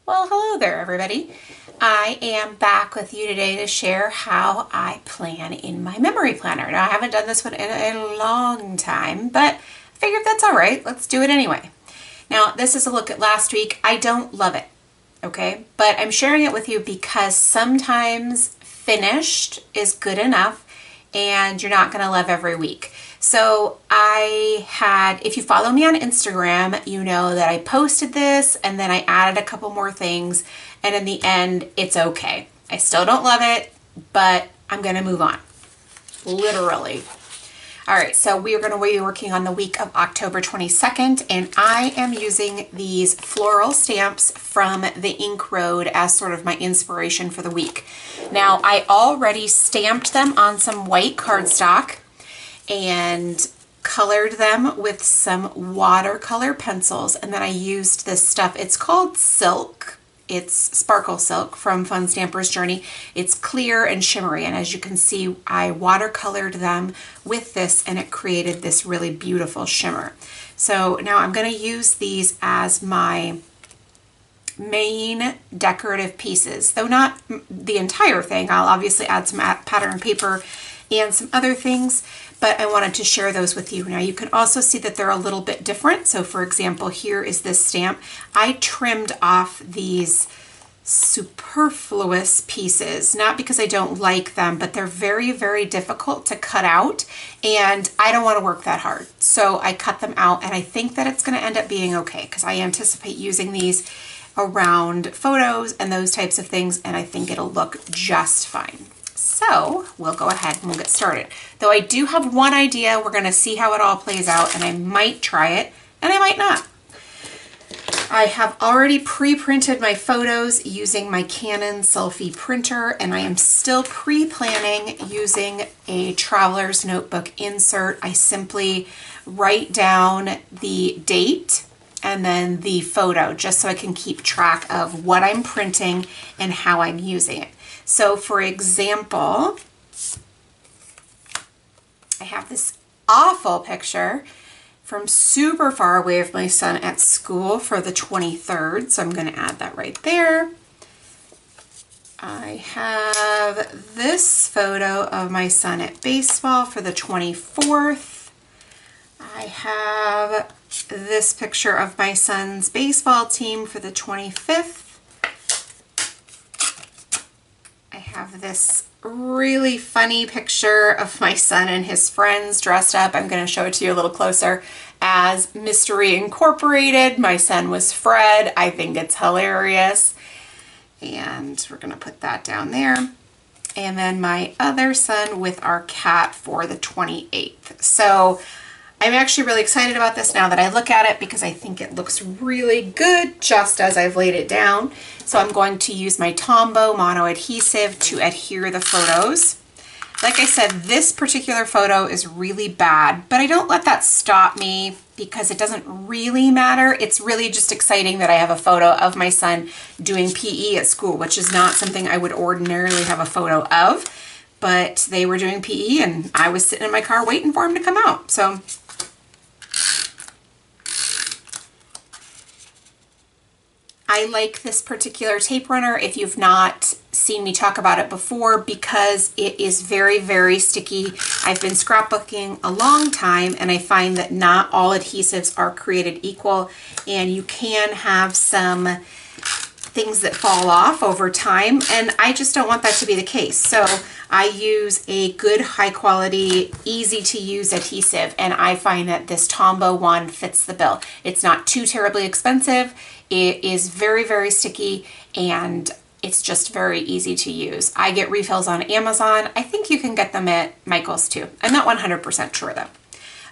Well, hello there, everybody. I am back with you today to share how I plan in my memory planner. Now, I haven't done this one in a long time, but I figured that's all right. Let's do it anyway. Now, this is a look at last week. I don't love it, okay? But I'm sharing it with you because sometimes finished is good enough and you're not gonna love every week. So if you follow me on Instagram, you know that I posted this and then I added a couple more things, and in the end, it's okay. I still don't love it, but I'm gonna move on, literally. All right, so we are gonna be working on the week of October 22nd, and I am using these floral stamps from the Ink Road as sort of my inspiration for the week. Now, I already stamped them on some white cardstock and colored them with some watercolor pencils, and then I used this stuff. It's called Silk. It's Sparkle Silk from Fun Stamper's Journey. It's clear and shimmery, and as you can see, I watercolored them with this and it created this really beautiful shimmer. So now I'm going to use these as my main decorative pieces, though not the entire thing. I'll obviously add some pattern paper and some other things, but I wanted to share those with you. Now you can also see that they're a little bit different. So for example, here is this stamp. I trimmed off these superfluous pieces, not because I don't like them, but they're very, very difficult to cut out and I don't want to work that hard. So I cut them out, and I think that it's going to end up being okay because I anticipate using these around photos and those types of things, and I think it'll look just fine. So we'll go ahead and we'll get started. Though I do have one idea, we're gonna see how it all plays out, and I might try it and I might not. I have already pre-printed my photos using my Canon selfie printer, and I am still pre-planning using a traveler's notebook insert. I simply write down the date and then the photo just so I can keep track of what I'm printing and how I'm using it. So for example, I have this awful picture from super far away of my son at school for the 23rd. So I'm going to add that right there. I have this photo of my son at baseball for the 24th. I have this picture of my son's baseball team for the 25th. I have this really funny picture of my son and his friends dressed up. I'm going to show it to you a little closer as Mystery Incorporated. My son was Fred. I think it's hilarious. And we're going to put that down there. And then my other son with our cat for the 28th. So I'm actually really excited about this now that I look at it because I think it looks really good just as I've laid it down. So I'm going to use my Tombow mono adhesive to adhere the photos. Like I said, this particular photo is really bad, but I don't let that stop me because it doesn't really matter. It's really just exciting that I have a photo of my son doing PE at school, which is not something I would ordinarily have a photo of, but they were doing PE and I was sitting in my car waiting for him to come out. So I like this particular tape runner, if you've not seen me talk about it before, because it is very, very sticky. I've been scrapbooking a long time and I find that not all adhesives are created equal, and you can have some things that fall off over time, and I just don't want that to be the case. So I use a good, high quality, easy to use adhesive, and I find that this Tombow one fits the bill. It's not too terribly expensive. It is very, very sticky, and it's just very easy to use. I get refills on Amazon. I think you can get them at Michael's too. I'm not 100% sure though.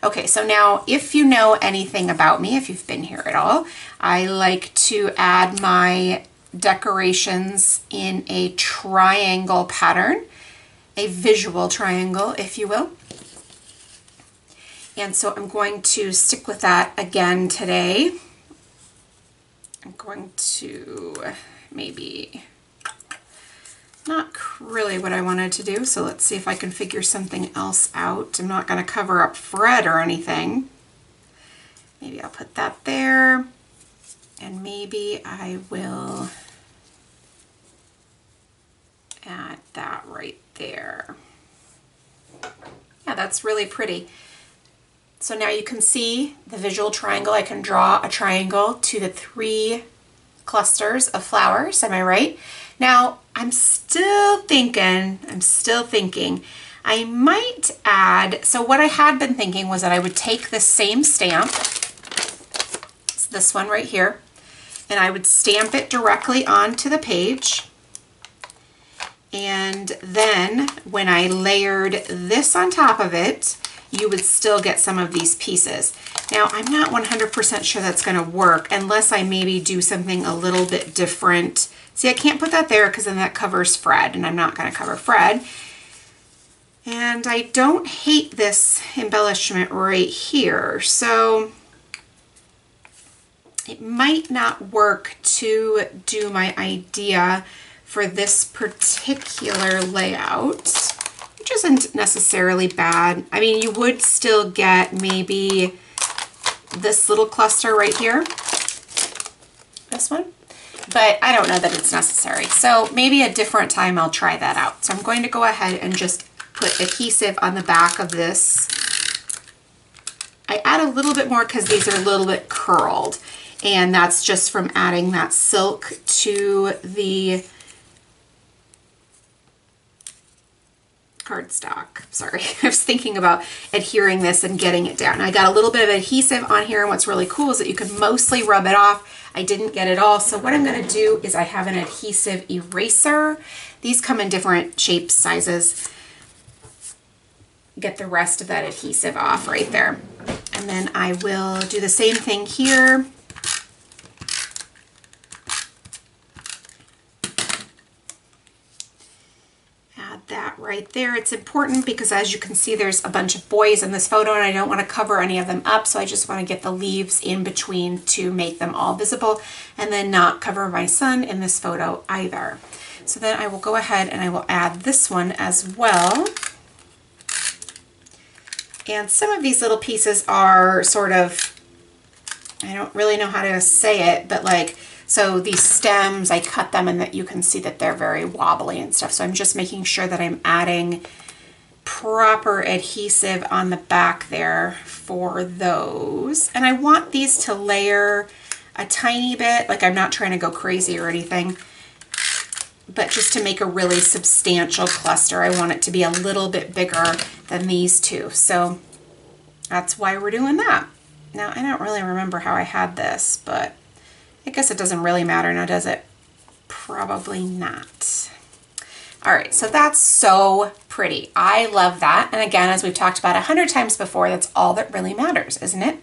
Okay, so now if you know anything about me, if you've been here at all, I like to add my decorations in a triangle pattern, a visual triangle, if you will. And so I'm going to stick with that again today. I'm going to maybe not really what I wanted to do, so let's see if I can figure something else out. I'm not going to cover up Fred or anything. Maybe I'll put that there, and maybe I will Add that right there. Yeah, that's really pretty. So now you can see the visual triangle. I can draw a triangle to the 3 clusters of flowers, am I right? Now, I'm still thinking, I might add, so what I had been thinking was that I would take the same stamp, it's this one right here, and I would stamp it directly onto the page. And then when I layered this on top of it, you would still get some of these pieces. Now, I'm not 100% sure that's gonna work unless I maybe do something a little bit different. See, I can't put that there because then that covers Fred, and I'm not gonna cover Fred. And I don't hate this embellishment right here, so it might not work to do my idea for this particular layout, which isn't necessarily bad. I mean, you would still get maybe this little cluster right here, this one, but I don't know that it's necessary. So maybe a different time I'll try that out. So I'm going to go ahead and just put adhesive on the back of this. I add a little bit more because these are a little bit curled, and that's just from adding that silk to the cardstock. Sorry, I was thinking about adhering this and getting it down. I got a little bit of adhesive on here, and what's really cool is that you can mostly rub it off. I didn't get it all, so what I'm going to do is I have an adhesive eraser. These come in different shapes, sizes. Get the rest of that adhesive off right there. And then I will do the same thing here. That right there. It's important because, as you can see, there's a bunch of boys in this photo and I don't want to cover any of them up, so I just want to get the leaves in between to make them all visible and then not cover my son in this photo either. So then I will go ahead and I will add this one as well. And some of these little pieces are sort of, I don't really know how to say it, but like, so these stems, I cut them and that you can see that they're very wobbly and stuff. So I'm just making sure that I'm adding proper adhesive on the back there for those. And I want these to layer a tiny bit, like I'm not trying to go crazy or anything, but just to make a really substantial cluster. I want it to be a little bit bigger than these two. So that's why we're doing that. Now, I don't really remember how I had this, but I guess it doesn't really matter now, does it? Probably not. All right, so that's so pretty. I love that. And again, as we've talked about 100 times before, that's all that really matters, isn't it?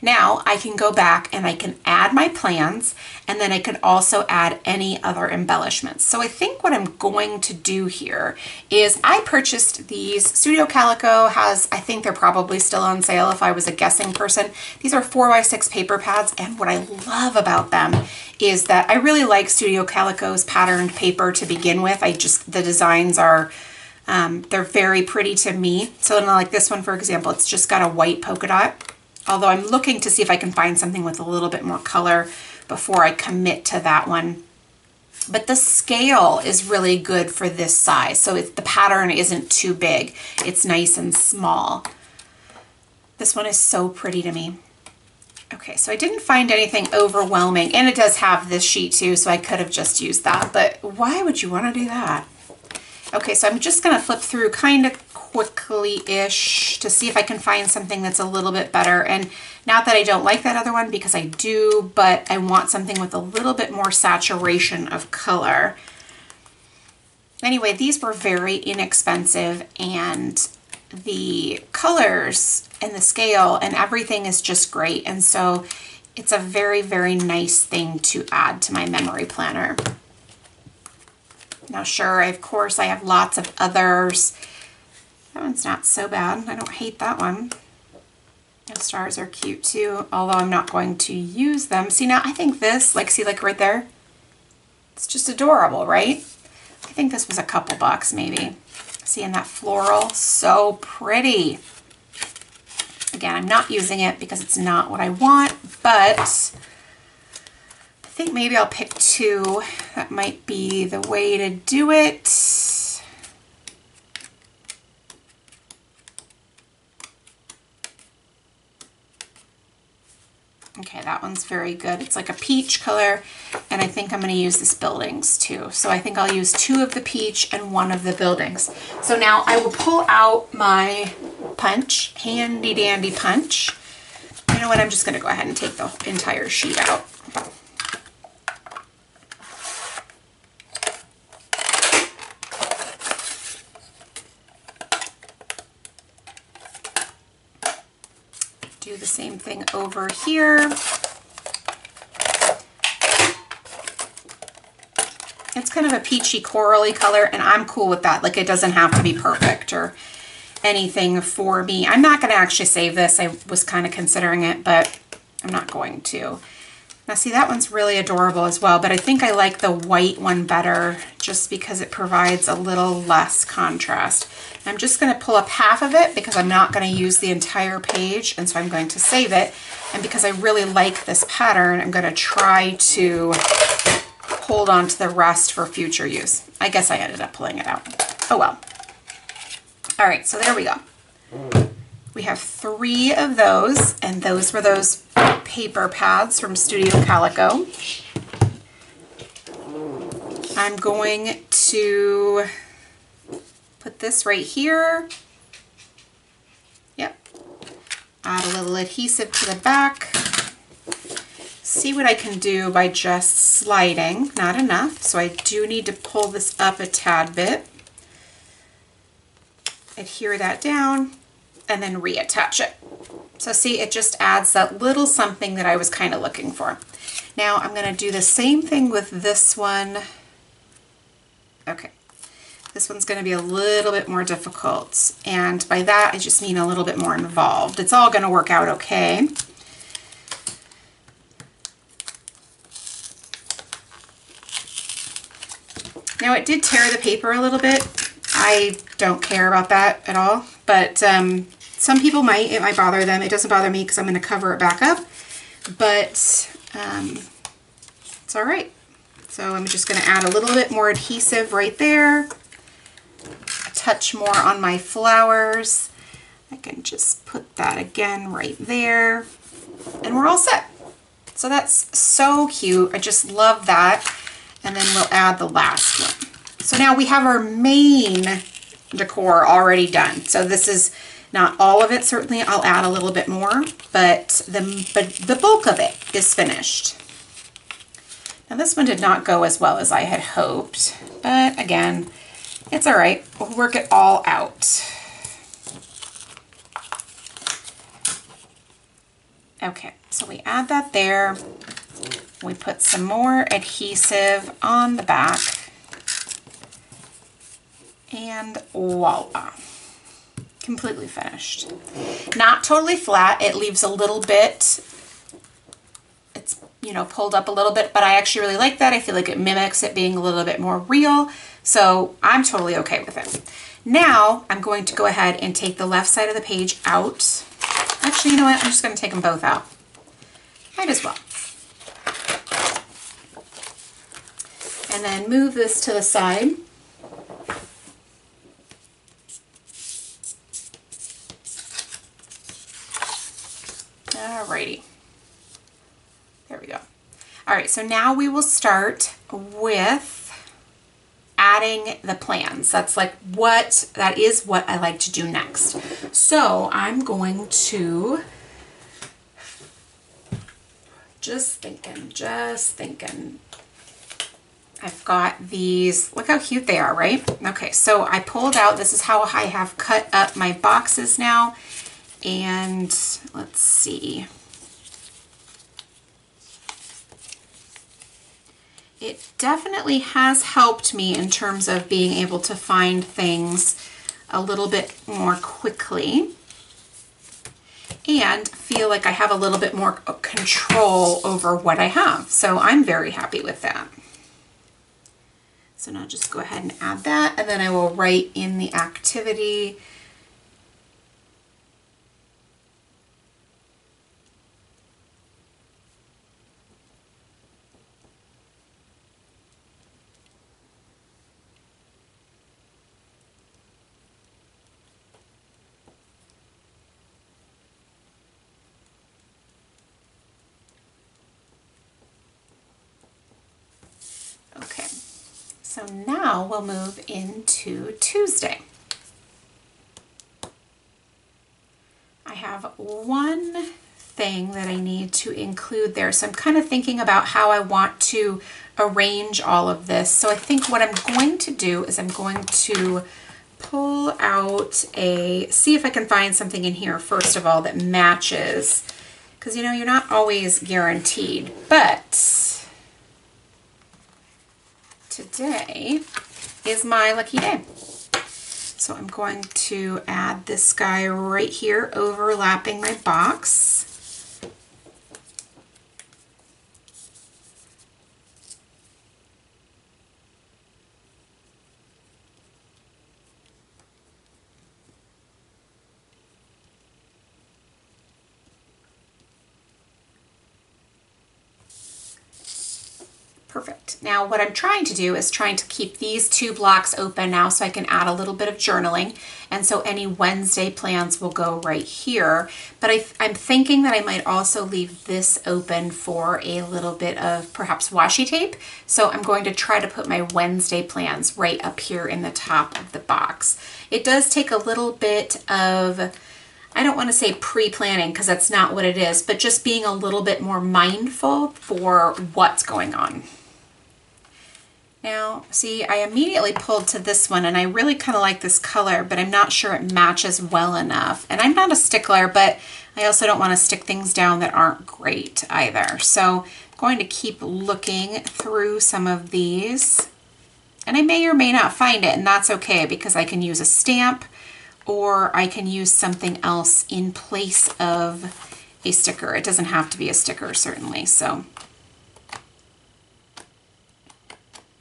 Now I can go back and I can add my plans, and then I can also add any other embellishments. So I think what I'm going to do here is I purchased these. Studio Calico has, I think they're probably still on sale if I was a guessing person. These are 4x6 paper pads, and what I love about them is that I really like Studio Calico's patterned paper to begin with. The designs are, they're very pretty to me. So like this one, for example, it's just got a white polka dot. Although I'm looking to see if I can find something with a little bit more color before I commit to that one. But the scale is really good for this size. So the pattern isn't too big. It's nice and small. This one is so pretty to me. Okay, so I didn't find anything overwhelming. And it does have this sheet too, so I could have just used that. But why would you want to do that? Okay, so I'm just going to flip through kind of quickly-ish to see if I can find something that's a little bit better. And not that I don't like that other one, because I do, but I want something with a little bit more saturation of color. Anyway, these were very inexpensive, and the colors and the scale and everything is just great. And so it's a very, very nice thing to add to my memory planner. Now, sure, of course, I have lots of others. That one's not so bad. I don't hate that one. The stars are cute too, although I'm not going to use them. See, now I think this, see, right there? It's just adorable, right? I think this was a couple bucks maybe. Seeing that floral, so pretty. Again, I'm not using it because it's not what I want, but think maybe I'll pick 2. That might be the way to do it. Okay, that one's very good. It's like a peach color, and I think I'm going to use this buildings too. So I think I'll use 2 of the peach and 1 of the buildings. So now I will pull out my punch, handy dandy punch. You know what, I'm just going to go ahead and take the entire sheet out. Do the same thing over here. It's kind of a peachy corally color, and I'm cool with that. Like, it doesn't have to be perfect or anything for me. I'm not going to actually save this. I was kind of considering it, but I'm not going to. Now see, that one's really adorable as well, but I think I like the white one better just because it provides a little less contrast. I'm just going to pull up half of it because I'm not going to use the entire page, and so I'm going to save it. And because I really like this pattern, I'm going to try to hold on to the rest for future use. I guess I ended up pulling it out. Oh well. All right, so there we go. We have 3 of those, and those were those paper pads from Studio Calico. I'm going to put this right here. Yep. Add a little adhesive to the back. See what I can do by just sliding. Not enough, so I do need to pull this up a tad bit. Adhere that down and then reattach it. So see, it just adds that little something that I was kind of looking for. Now I'm going to do the same thing with this one. Okay. This one's going to be a little bit more difficult, and by that I just mean a little bit more involved. It's all going to work out okay. Now it did tear the paper a little bit. I don't care about that at all, but some people might. It might bother them. It doesn't bother me because I'm going to cover it back up, but it's all right. So I'm just going to add a little bit more adhesive right there. A touch more on my flowers. I can just put that again right there, and we're all set. So that's so cute. I just love that. And then we'll add the last one. So now we have our main decor already done. So this is not all of it, certainly. I'll add a little bit more, but the bulk of it is finished. Now this one did not go as well as I had hoped, but again, it's all right. We'll work it all out. Okay, so we add that there. We put some more adhesive on the back, and voila, completely finished. Not totally flat, it leaves a little bit, it's, you know, pulled up a little bit, but I actually really like that. I feel like it mimics it being a little bit more real, so I'm totally okay with it. Now I'm going to go ahead and take the left side of the page out. Actually, you know what, I'm just going to take them both out. Might as well. And then move this to the side. Alrighty. There we go. All right, so now we will start with adding the plans. That's like that is what I like to do next. So I'm going to just thinking. I've got these, look how cute they are, right? Okay, so I pulled out, this is how I have cut up my boxes now. And let's see. It definitely has helped me in terms of being able to find things a little bit more quickly and feel like I have a little bit more control over what I have. So I'm very happy with that. So now just go ahead and add that, and then I will write in the activity. So now we'll move into Tuesday. I have one thing that I need to include there. So I'm kind of thinking about how I want to arrange all of this. So I think what I'm going to do is I'm going to pull out see if I can find something in here first of all that matches. Because you know, you're not always guaranteed, but today is my lucky day. So I'm going to add this guy right here, overlapping my box. Perfect. Now what I'm trying to do is trying to keep these two blocks open now so I can add a little bit of journaling. And so any Wednesday plans will go right here. But I'm thinking that I might also leave this open for a little bit of perhaps washi tape. So I'm going to try to put my Wednesday plans right up here in the top of the box. It does take a little bit of, I don't want to say pre-planning because that's not what it is, but just being a little bit more mindful for what's going on. Now, see, I immediately pulled to this one and I really kind of like this color, but I'm not sure it matches well enough. And I'm not a stickler, but I also don't want to stick things down that aren't great either. So I'm going to keep looking through some of these. And I may or may not find it, and that's okay because I can use a stamp or I can use something else in place of a sticker. It doesn't have to be a sticker, certainly. So.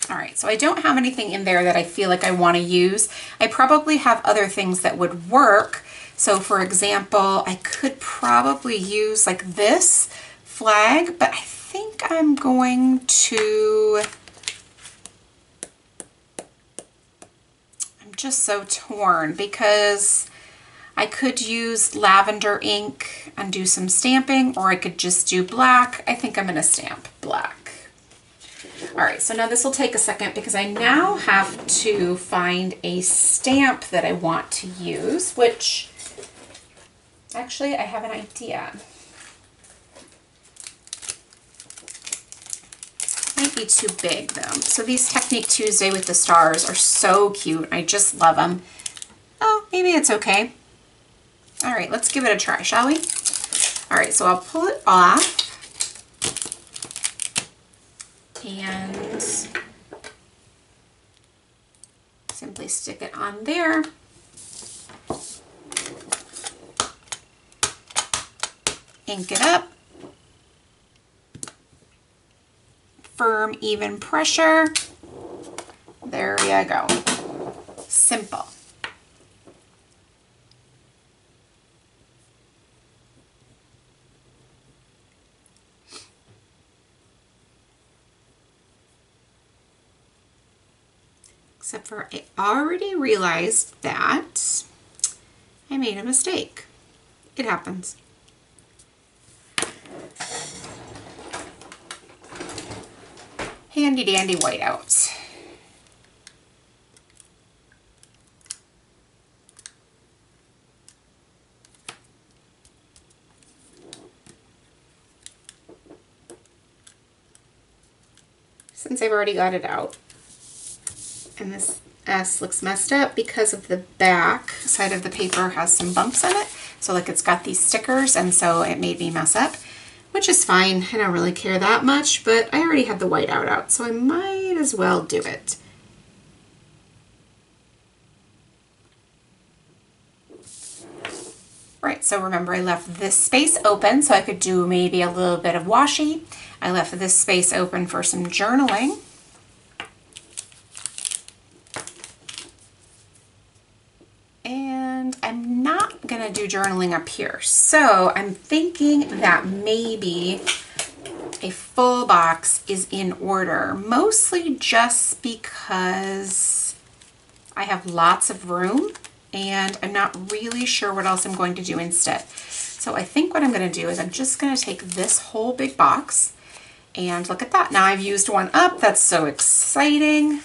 All right, so I don't have anything in there that I feel like I want to use. I probably have other things that would work. So for example, I could probably use like this flag, but I think I'm going to, I'm just so torn because I could use lavender ink and do some stamping, or I could just do black. I think I'm going to stamp black. All right, so now this will take a second because I now have to find a stamp that I want to use, which actually I have an idea. Might be too big though. So these Technique Tuesday with the stars are so cute. I just love them. Oh, maybe it's okay. All right, let's give it a try, shall we? All right, so I'll pull it off. And simply stick it on there. Ink it up. Firm, even pressure. There you go. Simple. Except for I already realized that I made a mistake. It happens. Handy dandy whiteouts. Since I've already got it out, and this S looks messed up because of the back side of the paper has some bumps in it. So like it's got these stickers, and so it made me mess up, which is fine. I don't really care that much, but I already have the whiteout out, so I might as well do it. Right, so remember I left this space open so I could do maybe a little bit of washi. I left this space open for some journaling. And I'm not gonna do journaling up here. So I'm thinking that maybe a full box is in order, mostly just because I have lots of room and I'm not really sure what else I'm going to do instead. So I think what I'm gonna do is I'm just gonna take this whole big box and look at that. Now I've used one up, that's so exciting.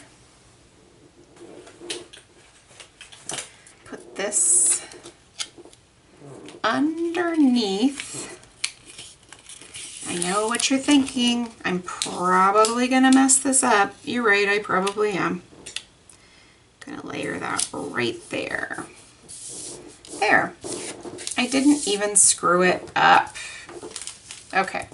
underneath, I know what you're thinking. I'm probably gonna mess this up. You're right, I probably am. Gonna layer that right there. There. I didn't even screw it up. Okay.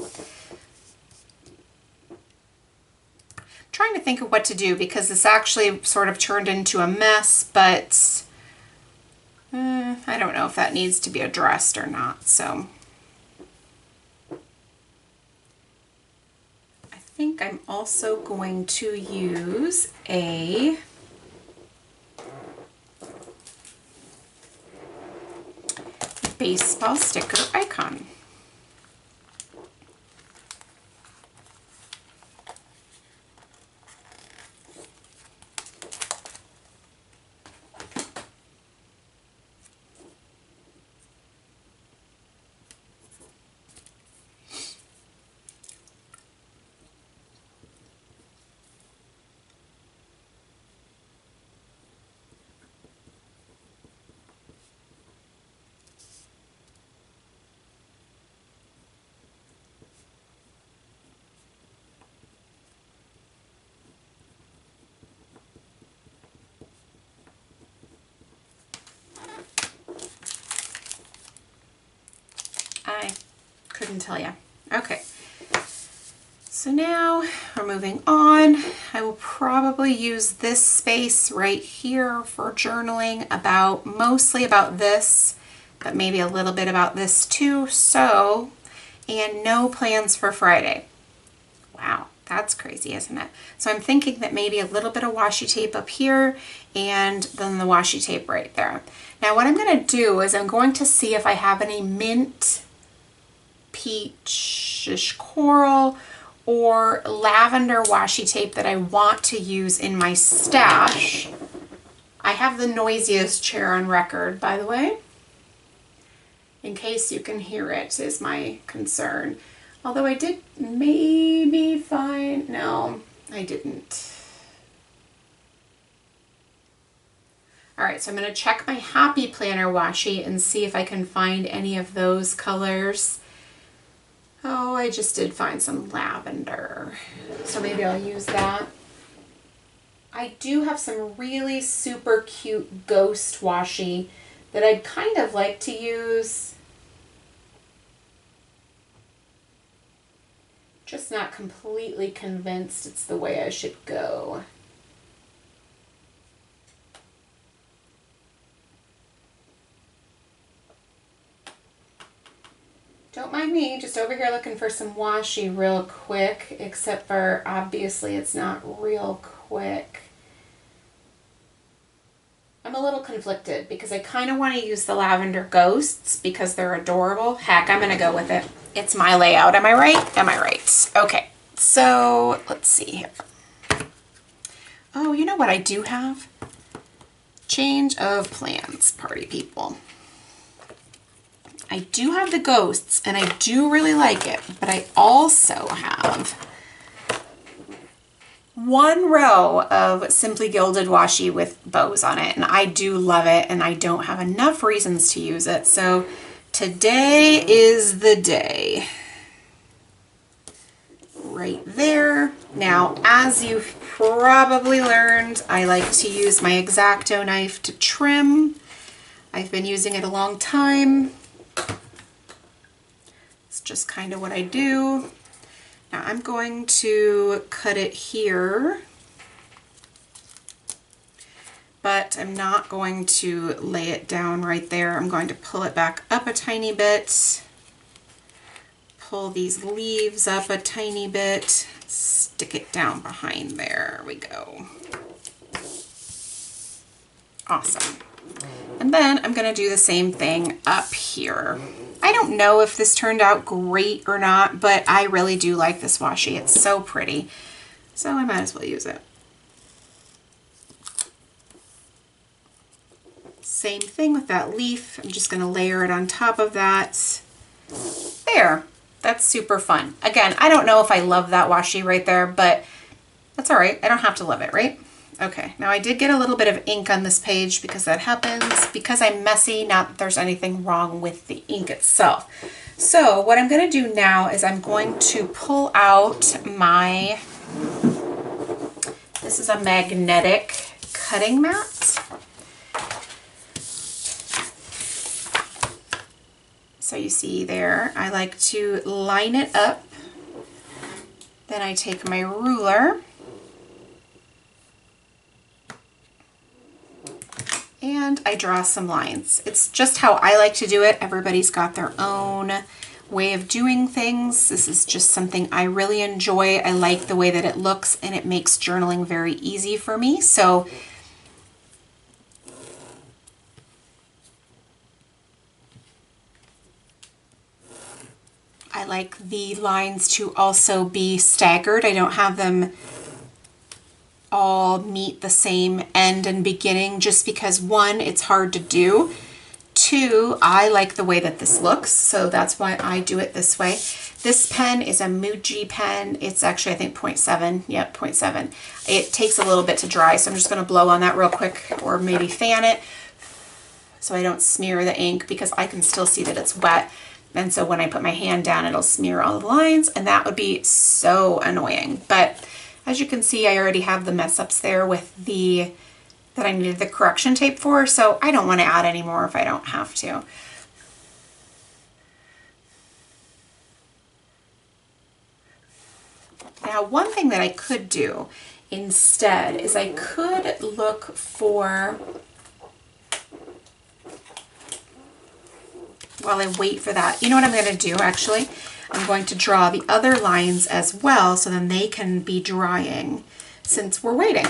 I'm trying to think of what to do because this actually sort of turned into a mess, but I don't know if that needs to be addressed or not, so. I think I'm also going to use a baseball sticker icon. I couldn't tell you. Okay, so now we're moving on. I will probably use this space right here for journaling about, mostly about this, but maybe a little bit about this too. So, and no plans for Friday. Wow, that's crazy, isn't it? So I'm thinking that maybe a little bit of washi tape up here and then the washi tape right there. Now what I'm gonna do is I'm going to see if I have any mint, peachish coral, or lavender washi tape that I want to use in my stash. I have the noisiest chair on record, by the way, in case you can hear it, is my concern. Although I did maybe find, no, I didn't. All right, so I'm gonna check my Happy Planner washi and see if I can find any of those colors. Oh, I just did find some lavender, so maybe I'll use that. I do have some really super cute ghost washi that I'd kind of like to use. Just not completely convinced it's the way I should go. Don't mind me, just over here looking for some washi real quick, except for obviously it's not real quick. I'm a little conflicted because I kind of want to use the lavender ghosts because they're adorable. Heck, I'm going to go with it. It's my layout. Am I right? Am I right? Okay, so let's see here. Oh, you know what I do have? Change of plans, party people. I do have the ghosts and I do really like it, but I also have one row of Simply Gilded washi with bows on it, and I do love it, and I don't have enough reasons to use it, so today is the day. Right there. Now, as you've probably learned, I like to use my X-Acto knife to trim. I've been using it a long time. It's just kind of what I do. Now I'm going to cut it here, but I'm not going to lay it down right there. I'm going to pull it back up a tiny bit, pull these leaves up a tiny bit, stick it down behind there. There we go. Awesome. And then I'm going to do the same thing up here. I don't know if this turned out great or not, but I really do like this washi. It's so pretty. So I might as well use it. Same thing with that leaf. I'm just going to layer it on top of that. There. That's super fun. Again, I don't know if I love that washi right there, but that's all right. I don't have to love it, right? Okay, now I did get a little bit of ink on this page because that happens because I'm messy, not that there's anything wrong with the ink itself. So what I'm going to do now is I'm going to pull out my, this is a magnetic cutting mat. So you see there, I like to line it up. Then I take my ruler and I draw some lines. It's just how I like to do it. Everybody's got their own way of doing things. This is just something I really enjoy. I like the way that it looks and it makes journaling very easy for me. So I like the lines to also be staggered. I don't have them all meet the same end and beginning just because one, it's hard to do. Two, I like the way that this looks, so that's why I do it this way. This pen is a Muji pen. It's actually, I think, 0.7. Yep, 0.7. It takes a little bit to dry, so I'm just going to blow on that real quick or maybe fan it so I don't smear the ink because I can still see that it's wet. And so when I put my hand down, it'll smear all the lines, and that would be so annoying. But as you can see, I already have the mess ups there with the, that I needed the correction tape for, so I don't want to add any more if I don't have to. Now, one thing that I could do instead is I could look for, while I wait for that, you know what I'm going to do actually? I'm going to draw the other lines as well so then they can be drying since we're waiting.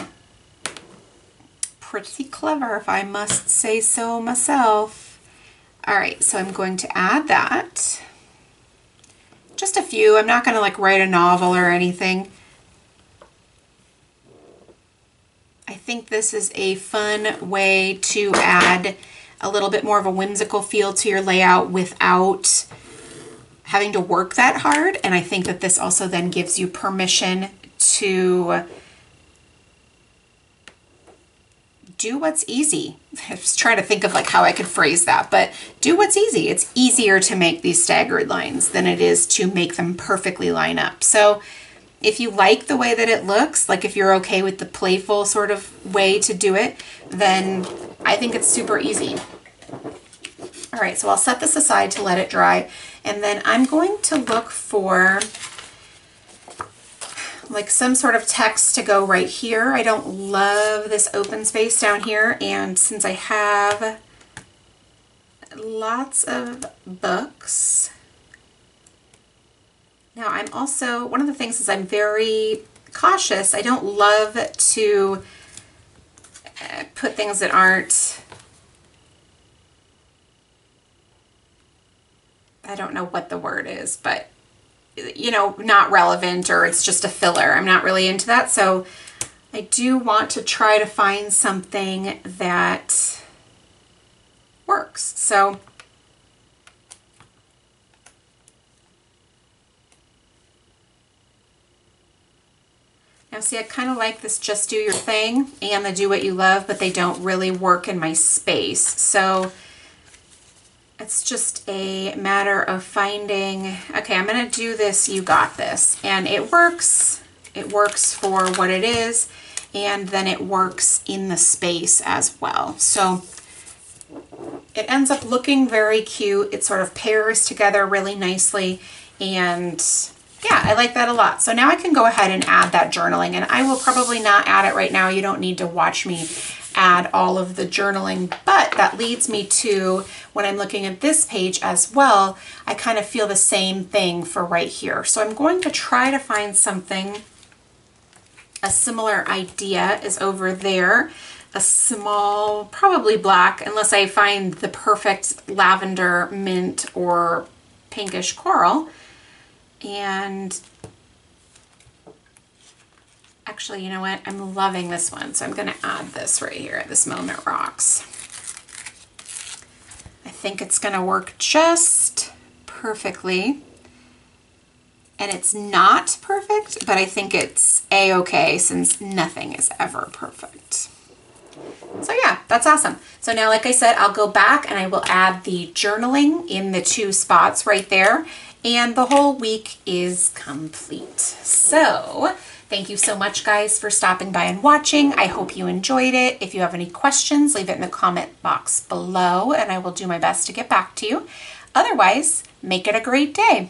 Pretty clever if I must say so myself. All right, so I'm going to add that. Just a few. I'm not going to like write a novel or anything. I think this is a fun way to add a little bit more of a whimsical feel to your layout without having to work that hard. And I think that this also then gives you permission to do what's easy. I was trying to think of like how I could phrase that, but do what's easy. It's easier to make these staggered lines than it is to make them perfectly line up. So if you like the way that it looks, like if you're okay with the playful sort of way to do it, then I think it's super easy. All right, so I'll set this aside to let it dry, and then I'm going to look for like some sort of text to go right here. I don't love this open space down here, and since I have lots of books, now I'm also, one of the things is I'm very cautious. I don't love to put things that aren't, I don't know what the word is, but you know, not relevant, or it's just a filler. I'm not really into that. So I do want to try to find something that works. So now see, I kind of like this just do your thing and the do what you love, but they don't really work in my space. So it's just a matter of finding, okay, I'm going to do this, you got this. And it works. It works for what it is, and then it works in the space as well. So it ends up looking very cute. It sort of pairs together really nicely, and yeah, I like that a lot. So now I can go ahead and add that journaling, and I will probably not add it right now. You don't need to watch me add all of the journaling, but that leads me to when I'm looking at this page as well, I kind of feel the same thing for right here. So I'm going to try to find something, a similar idea is over there, a small, probably black, unless I find the perfect lavender, mint, or pinkish coral. And actually, you know what? I'm loving this one, so I'm going to add this right here at This Moment Rocks. I think it's going to work just perfectly. And it's not perfect, but I think it's a-okay since nothing is ever perfect. So yeah, that's awesome. So now, like I said, I'll go back and I will add the journaling in the 2 spots right there. And the whole week is complete. So thank you so much, guys, for stopping by and watching. I hope you enjoyed it. If you have any questions, leave it in the comment box below and I will do my best to get back to you. Otherwise, make it a great day.